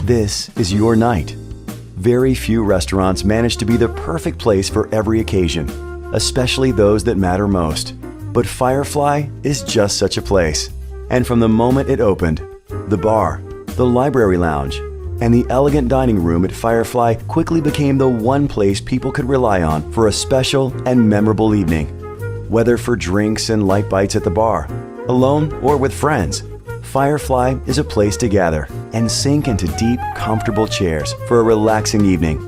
this is your night. Very few restaurants manage to be the perfect place for every occasion, especially those that matter most. But Firefly is just such a place. And from the moment it opened, the bar, the library lounge, and the elegant dining room at Firefly quickly became the one place people could rely on for a special and memorable evening. Whether for drinks and light bites at the bar, alone or with friends, Firefly is a place to gather and sink into deep, comfortable chairs for a relaxing evening.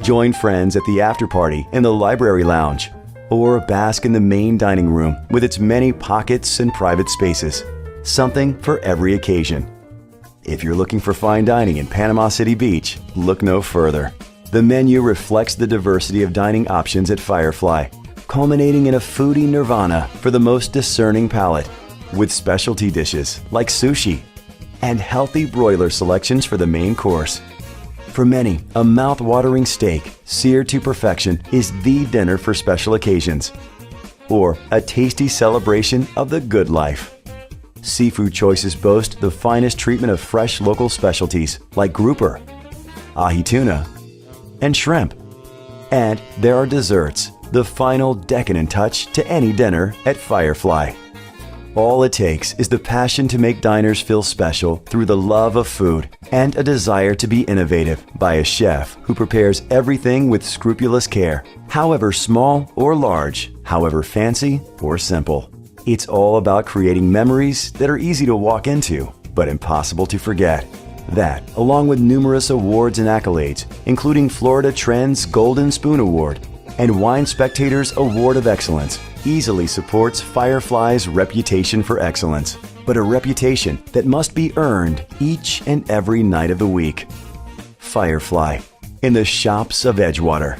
Join friends at the after party in the library lounge, or bask in the main dining room with its many pockets and private spaces. Something for every occasion. If you're looking for fine dining in Panama City Beach, look no further. The menu reflects the diversity of dining options at Firefly, culminating in a foodie nirvana for the most discerning palate, with specialty dishes like sushi and healthy broiler selections for the main course. For many, a mouth-watering steak, seared to perfection, is the dinner for special occasions, or a tasty celebration of the good life. Seafood choices boast the finest treatment of fresh local specialties like grouper, ahi tuna, and shrimp. And there are desserts, the final decadent touch to any dinner at Firefly. All it takes is the passion to make diners feel special through the love of food and a desire to be innovative by a chef who prepares everything with scrupulous care, however small or large, however fancy or simple. It's all about creating memories that are easy to walk into, but impossible to forget. That, along with numerous awards and accolades, including Florida Trend's Golden Spoon Award and Wine Spectator's Award of Excellence, easily supports Firefly's reputation for excellence, but a reputation that must be earned each and every night of the week. Firefly, in the shops of Edgewater.